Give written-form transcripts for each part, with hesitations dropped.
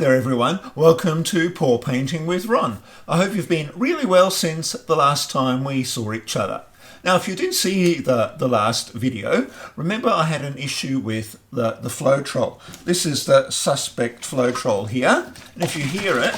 there everyone, welcome to Pour Painting with Ron. I hope you've been really well since the last time we saw each other. Now if you did see the last video, remember I had an issue with the Floetrol. This is the suspect Floetrol here, and if you hear it,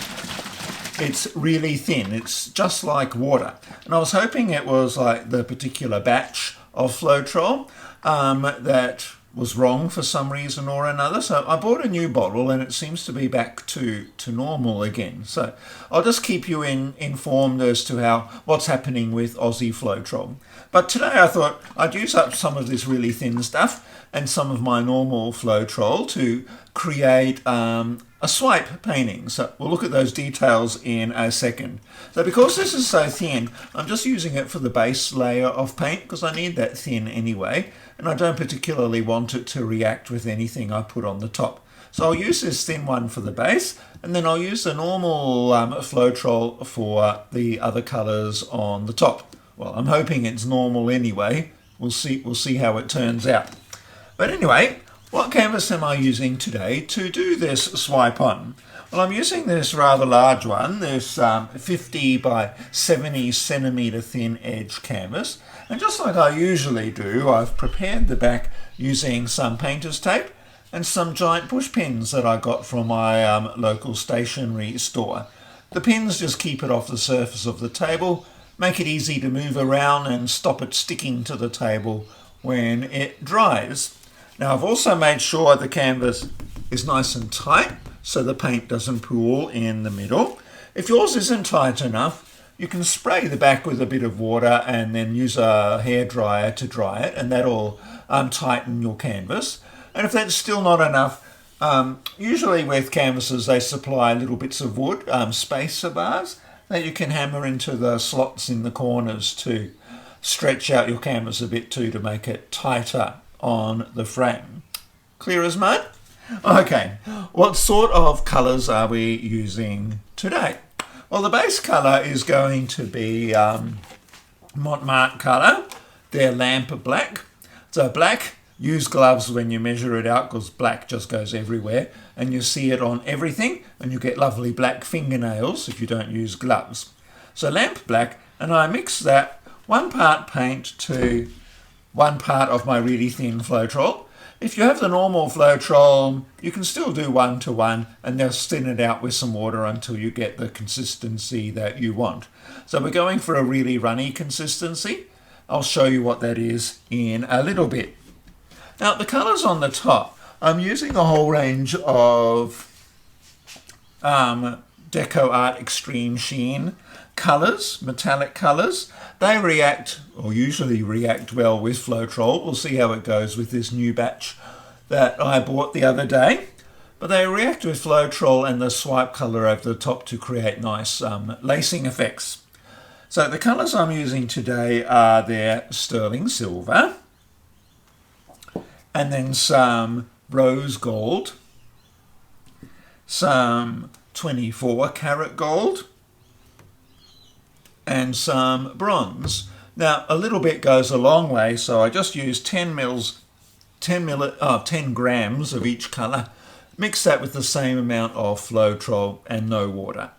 it's really thin. It's just like water. And I was hoping it was like the particular batch of Floetrol that was wrong for some reason or another. So I bought a new bottle and it seems to be back to normal again. So I'll just keep you informed as to what's happening with Aussie Floetrol. But today I thought I'd use up some of this really thin stuff and some of my normal Floetrol to create a swipe painting. So we'll look at those details in a second. So because this is so thin, I'm just using it for the base layer of paint because I need that thin anyway, and I don't particularly want it to react with anything I put on the top. So I'll use this thin one for the base, and then I'll use the normal Floetrol for the other colors on the top. Well, I'm hoping it's normal anyway. We'll see how it turns out. But anyway, what canvas am I using today to do this swipe on? Well, I'm using this rather large one, this 50 by 70 centimeter thin edge canvas. And just like I usually do, I've prepared the back using some painter's tape and some giant push pins that I got from my local stationery store. The pins just keep it off the surface of the table, make it easy to move around and stop it sticking to the table when it dries. Now I've also made sure the canvas is nice and tight so the paint doesn't pool in the middle. If yours isn't tight enough, you can spray the back with a bit of water and then use a hairdryer to dry it, and that'll tighten your canvas. And if that's still not enough, usually with canvases they supply little bits of wood, spacer bars, that you can hammer into the slots in the corners to stretch out your canvas a bit too to make it tighter on the frame. Clear as mud? Okay, what sort of colours are we using today? Well, the base colour is going to be Montmartre colour. They're lamp black. So black, use gloves when you measure it out because black just goes everywhere and you see it on everything and you get lovely black fingernails if you don't use gloves. So lamp black, and I mix that 1 part paint to 1 part of my really thin Floetrol. If you have the normal Floetrol, you can still do 1 to 1 and just thin it out with some water until you get the consistency that you want. So we're going for a really runny consistency. I'll show you what that is in a little bit. Now the colours on the top, I'm using a whole range of Decoart Extreme Sheen colours, metallic colours. They react, or usually react well with Floetrol. We'll see how it goes with this new batch that I bought the other day. But they react with Floetrol and the swipe colour over the top to create nice lacing effects. So the colours I'm using today are their sterling silver, and then some rose gold, some 24 karat gold, and some bronze. Now a little bit goes a long way, so I just use 10 grams of each colour, mix that with the same amount of Floetrol and no water,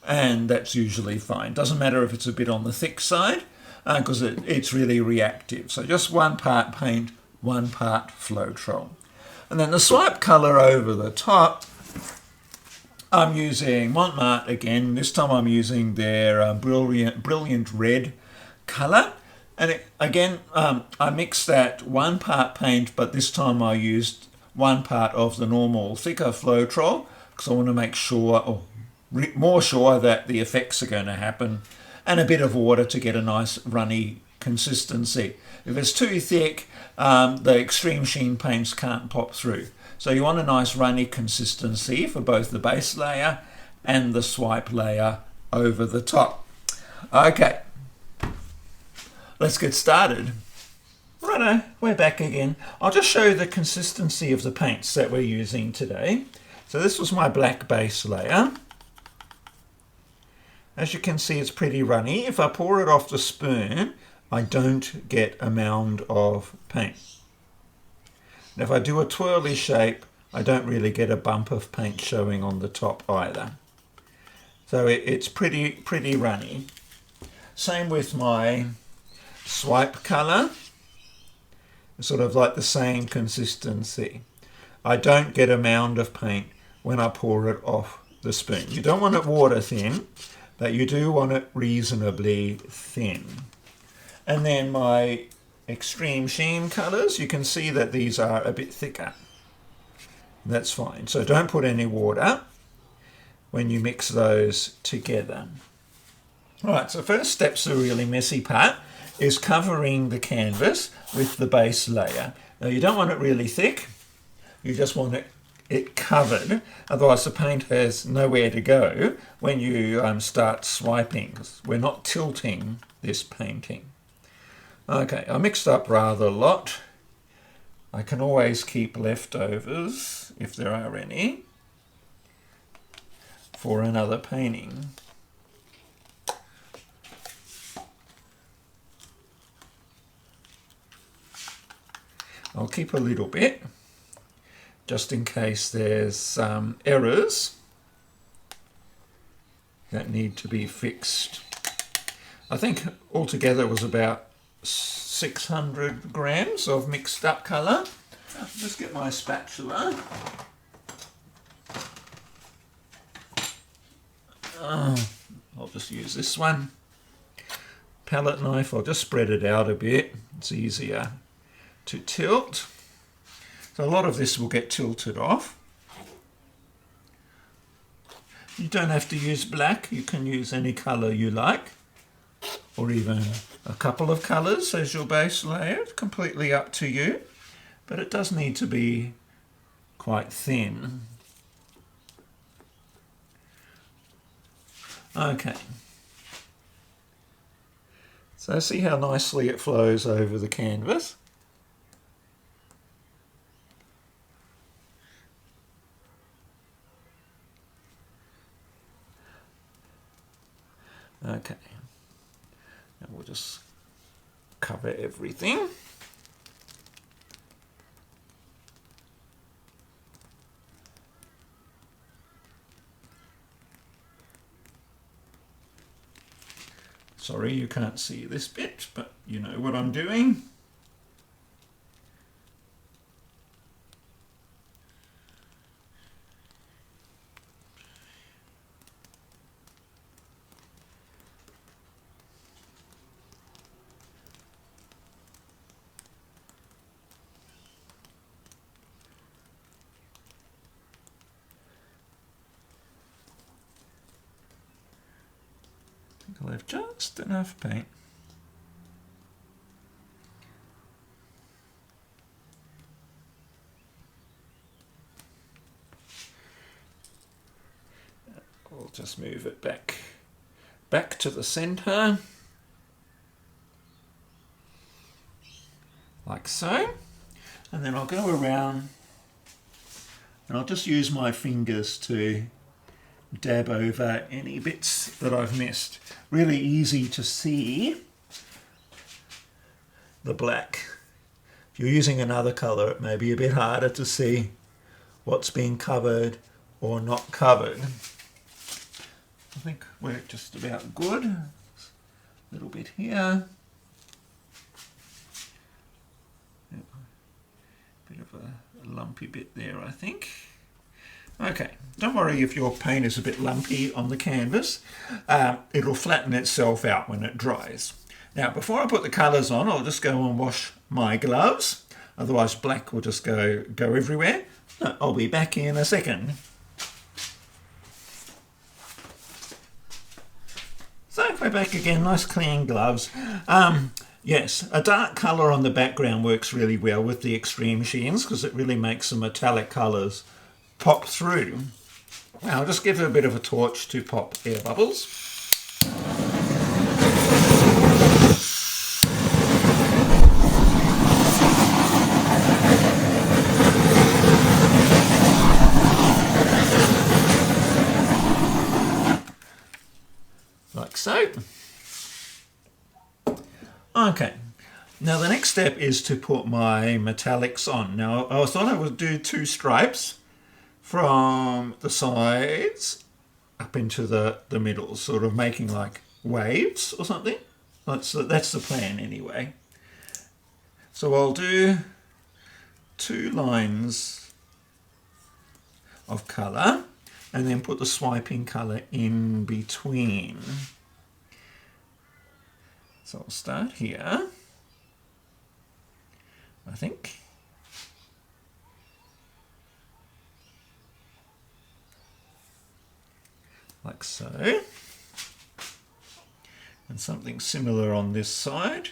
and that's usually fine. Doesn't matter if it's a bit on the thick side because it's really reactive. So just 1 part paint, 1 part Floetrol. And then the swipe colour over the top, I'm using Montmartre again. This time I'm using their brilliant red colour. And I mixed that 1 part paint, but this time I used 1 part of the normal thicker Floetrol because I want to make sure, or more sure, that the effects are going to happen, and a bit of water to get a nice runny consistency. If it's too thick, the Extreme Sheen paints can't pop through. So you want a nice runny consistency for both the base layer and the swipe layer over the top. Okay, let's get started. Righto, we're back again. I'll just show you the consistency of the paints that we're using today. So this was my black base layer. As you can see, it's pretty runny. If I pour it off the spoon, I don't get a mound of paint. And if I do a twirly shape, I don't really get a bump of paint showing on the top either. So it's pretty runny. Same with my swipe colour. Sort of like the same consistency. I don't get a mound of paint when I pour it off the spoon. You don't want it water thin, but you do want it reasonably thin. And then my Extreme Sheen colours, you can see that these are a bit thicker. That's fine. So don't put any water when you mix those together. Right, so first step's the really messy part, is covering the canvas with the base layer. Now you don't want it really thick, you just want it covered, otherwise the paint has nowhere to go when you start swiping. We're not tilting this painting. Okay, I mixed up rather a lot. I can always keep leftovers, if there are any, for another painting. I'll keep a little bit, just in case there's errors that need to be fixed. I think altogether it was about 600 grams of mixed up colour. I'll just get my spatula. I'll just use this one. Palette knife, I'll just spread it out a bit. It's easier to tilt. So a lot of this will get tilted off. You don't have to use black, you can use any colour you like, or even a couple of colours as your base layer. It's completely up to you, but it does need to be quite thin. Okay. So see how nicely it flows over the canvas? Okay. Now we'll just cover everything. Sorry you can't see this bit, but you know what I'm doing. I'll have just enough paint. I'll just move it back to the center, like so, and then I'll go around and I'll just use my fingers to dab over any bits that I've missed. Really easy to see the black. If you're using another colour, it may be a bit harder to see what's been covered or not covered. I think we're just about good. A little bit here. Bit of a lumpy bit there, I think. Okay, don't worry if your paint is a bit lumpy on the canvas. It'll flatten itself out when it dries. Now, before I put the colours on, I'll just go and wash my gloves. Otherwise, black will just go everywhere. I'll be back in a second. So we're back again, nice clean gloves. Yes, a dark colour on the background works really well with the Extreme Sheens because it really makes the metallic colours pop through. Now I'll just give it a bit of a torch to pop air bubbles. Like so. Okay, Now the next step is to put my metallics on. Now I thought I would do 2 stripes from the sides up into the middle, sort of making like waves or something. That's the plan anyway. So I'll do 2 lines of colour and then put the swiping colour in between. So I'll start here, I think. Like so. And something similar on this side.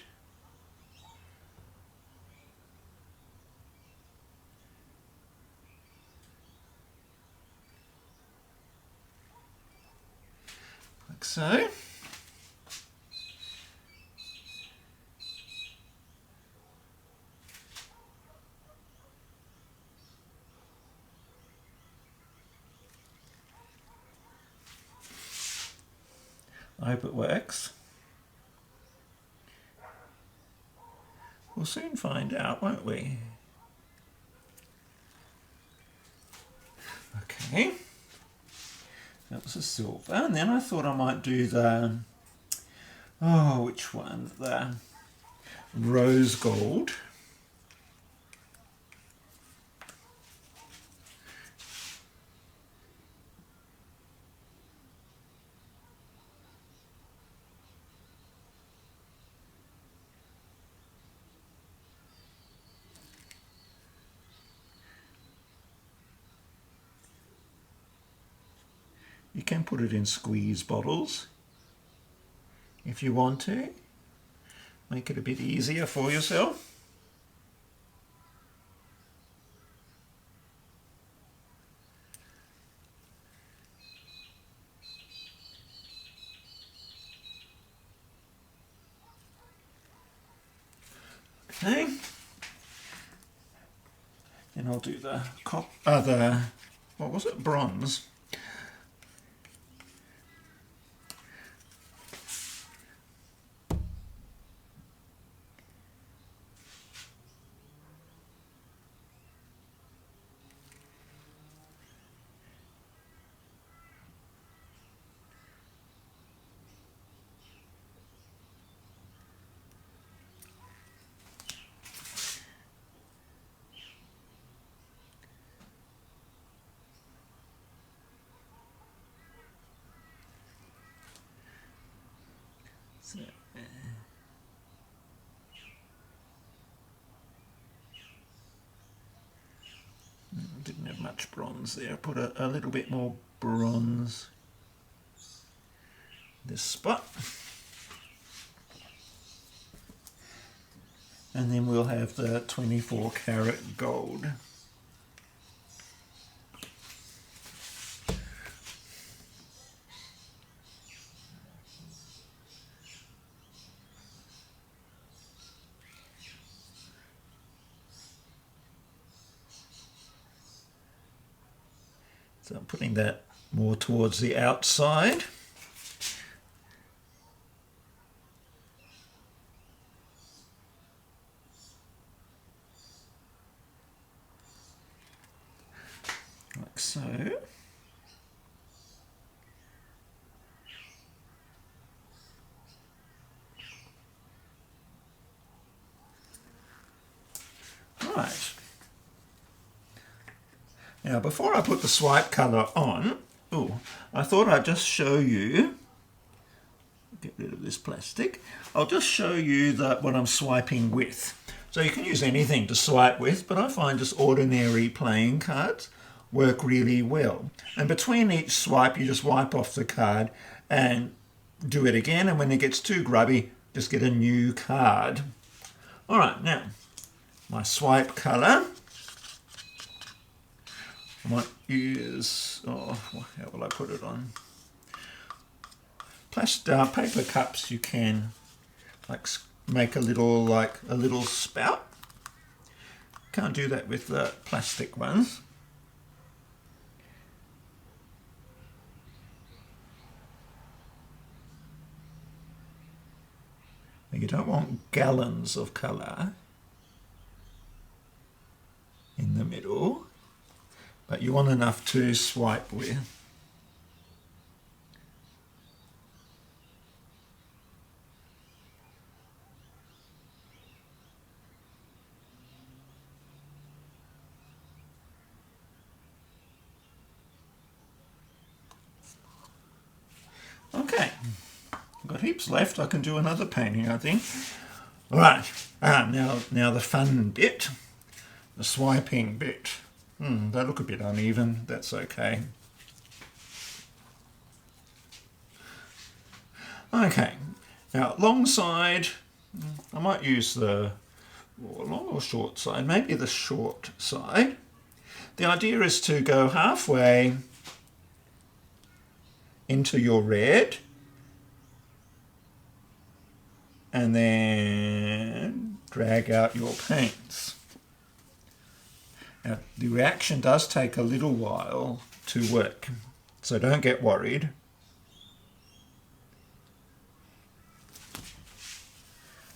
Like so. I hope it works. We'll soon find out, won't we? Okay. That was a silver. And then I thought I might do the, oh, which one? The rose gold. You can put it in squeeze bottles if you want to. Make it a bit easier for yourself. Okay. Then I'll do the what was it? Bronze. So, didn't have much bronze there. Put a little bit more bronze this spot. And then we'll have the 24 karat gold. So I'm putting that more towards the outside. Like so. Right. Now before I put the swipe colour on, I thought I'd just show you, get rid of this plastic, I'll just show you what I'm swiping with. So you can use anything to swipe with, but I find just ordinary playing cards work really well. And between each swipe you just wipe off the card and do it again, and when it gets too grubby just get a new card. Alright, now my swipe colour. I might use, how will I put it on? Paper cups you can like make a little spout. Can't do that with the plastic ones. You don't want gallons of colour in the middle, but you want enough to swipe with. Okay, I've got heaps left. I can do another painting, I think. All right, now the fun bit, the swiping bit. They look a bit uneven, that's okay. Okay, now long side, I might use the long or short side, maybe the short side. The idea is to go halfway into your red and then drag out your paints. Now, the reaction does take a little while to work, so don't get worried.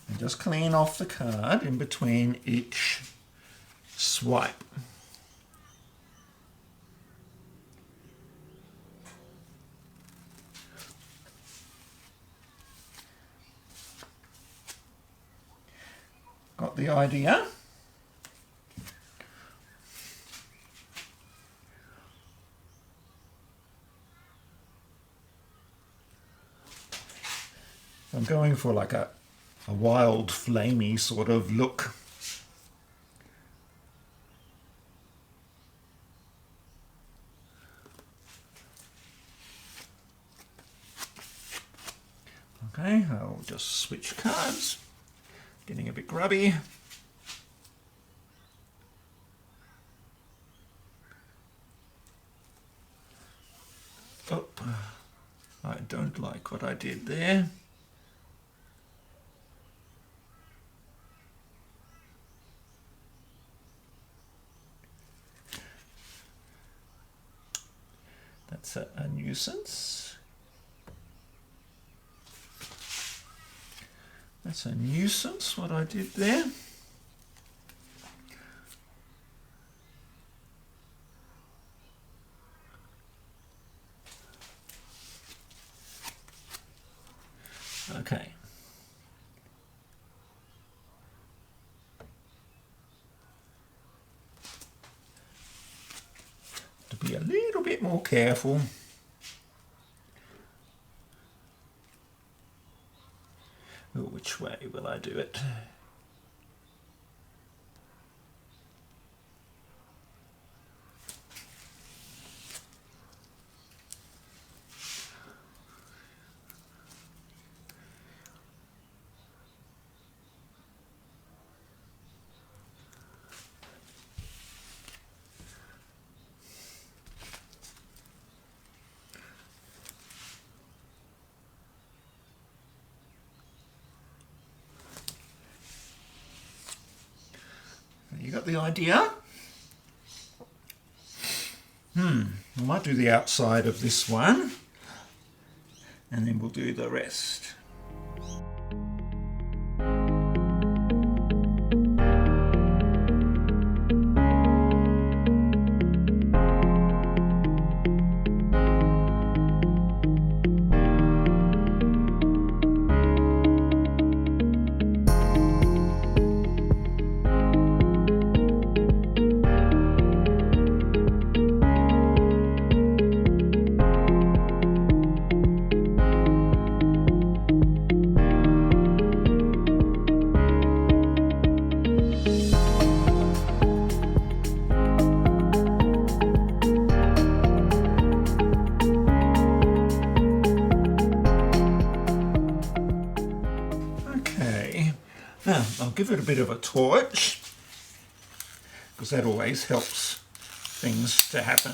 And just clean off the card in between each swipe. Got the idea? I'm going for like a wild, flamey sort of look. Okay, I'll just switch cards. Getting a bit grubby. Oh, I don't like what I did there. That's a nuisance. That's a nuisance, what I did there. Okay. To be a little bit more careful. Which way will I do it? You got the idea? I might do the outside of this one and then we'll do the rest. Now, I'll give it a bit of a torch, because that always helps things to happen.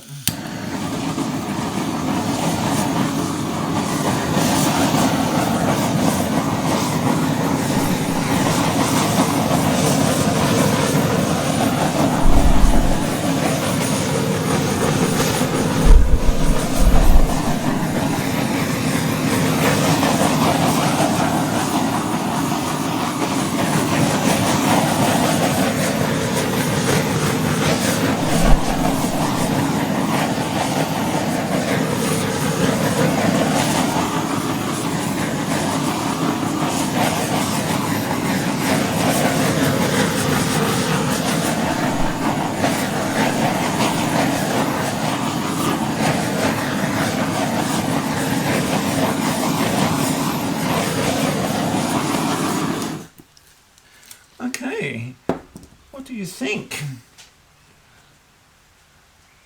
Okay, what do you think?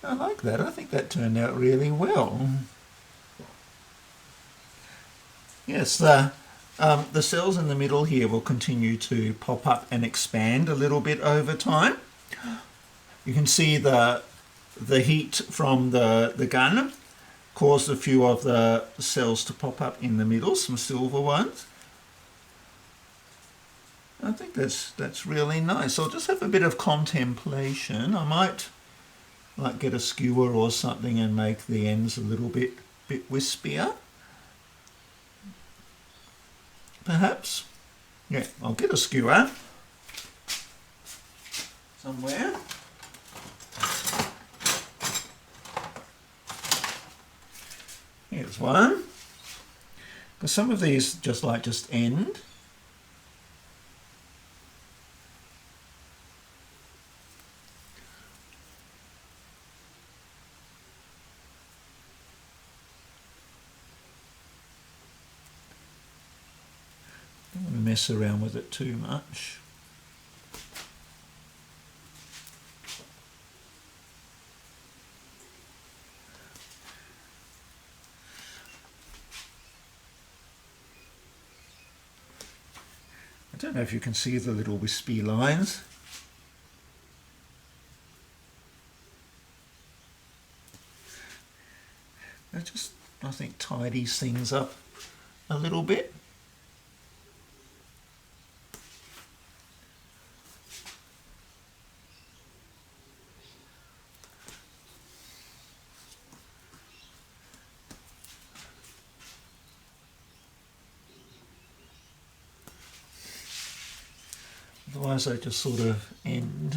I like that. I think that turned out really well. Yes, the cells in the middle here will continue to pop up and expand a little bit over time. You can see the heat from the gun caused a few of the cells to pop up in the middle, some silver ones. I think that's really nice. I'll just have a bit of contemplation. I might like get a skewer or something and make the ends a little bit wispier. Perhaps. Yeah, I'll get a skewer somewhere. Here's one. Because some of these just end. Don't want to mess around with it too much. I don't know if you can see the little wispy lines. That just, I think, tidies things up a little bit. Otherwise they just sort of end.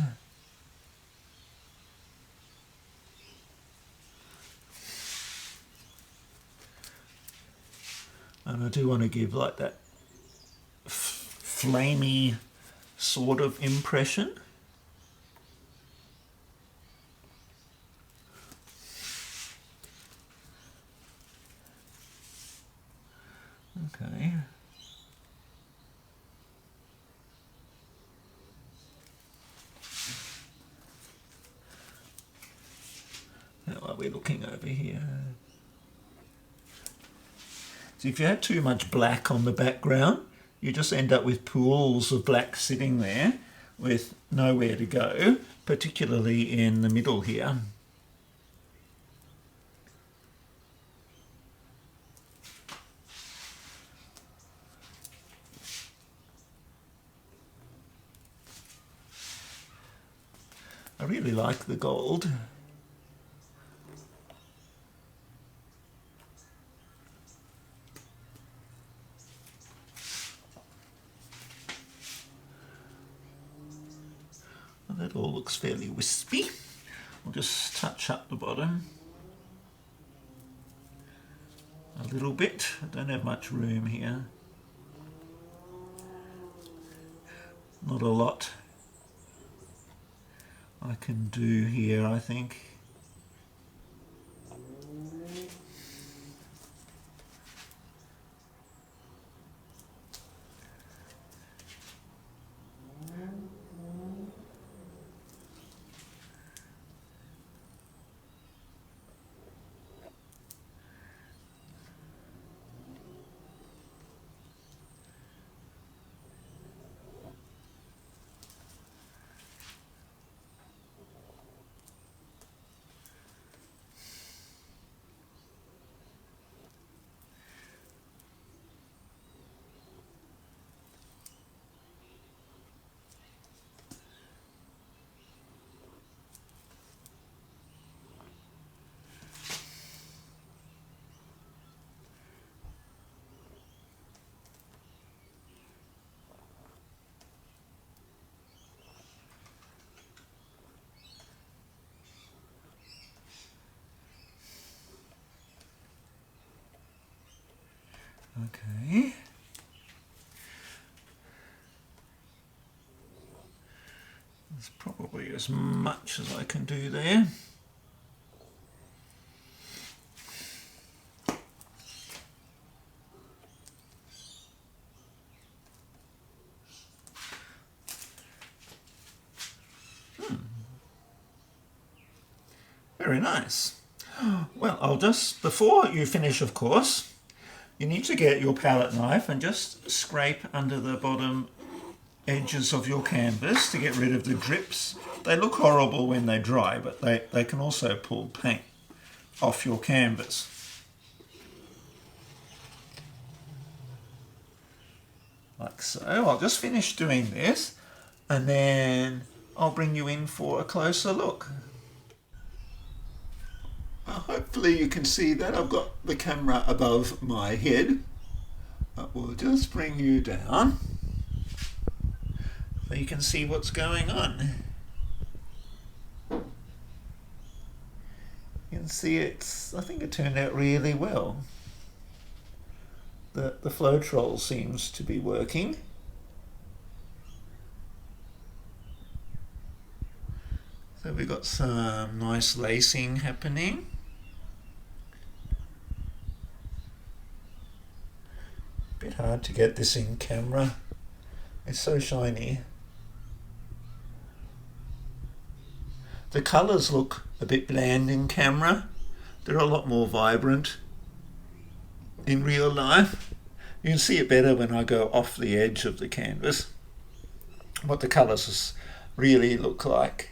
And I do want to give like that flamey sort of impression. Okay. How are we looking over here? So if you have too much black on the background, you just end up with pools of black sitting there with nowhere to go, particularly in the middle here. I really like the gold. Well, that all looks fairly wispy. I'll just touch up the bottom a little bit. I don't have much room here. Not a lot I can do here, I think. Okay. That's probably as much as I can do there. Very nice. Well, I'll just, before you finish, of course, you need to get your palette knife and just scrape under the bottom edges of your canvas to get rid of the drips. They look horrible when they dry, but they can also pull paint off your canvas. Like so. I'll just finish doing this and then I'll bring you in for a closer look. Hopefully you can see that I've got the camera above my head. We'll just bring you down so you can see what's going on. You can see I think it turned out really well. The Floetrol seems to be working. So we've got some nice lacing happening. Bit hard to get this in camera. It's so shiny. The colours look a bit bland in camera. They're a lot more vibrant in real life. You can see it better when I go off the edge of the canvas, what the colours really look like.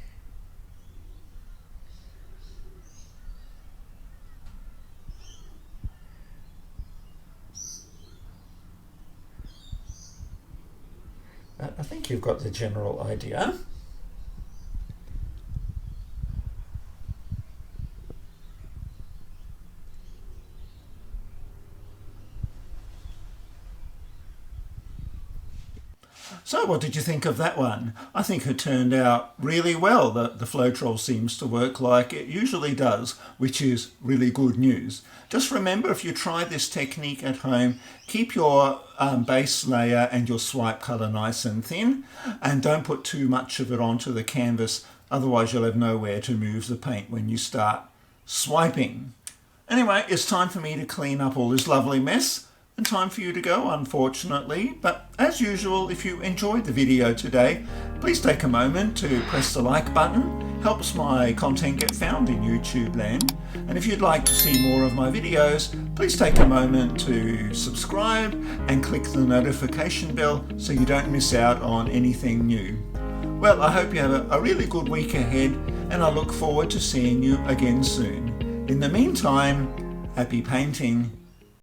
I think you've got the general idea. So what did you think of that one? I think it turned out really well. The Floetrol seems to work like it usually does, which is really good news. Just remember, if you try this technique at home, keep your base layer and your swipe colour nice and thin, and don't put too much of it onto the canvas, otherwise you'll have nowhere to move the paint when you start swiping. Anyway, it's time for me to clean up all this lovely mess. And time for you to go, unfortunately. But as usual, if you enjoyed the video today, please take a moment to press the like button. Helps my content get found in YouTube land. And if you'd like to see more of my videos, please take a moment to subscribe and click the notification bell so you don't miss out on anything new. Well, I hope you have a really good week ahead, and I look forward to seeing you again soon. In the meantime, happy painting.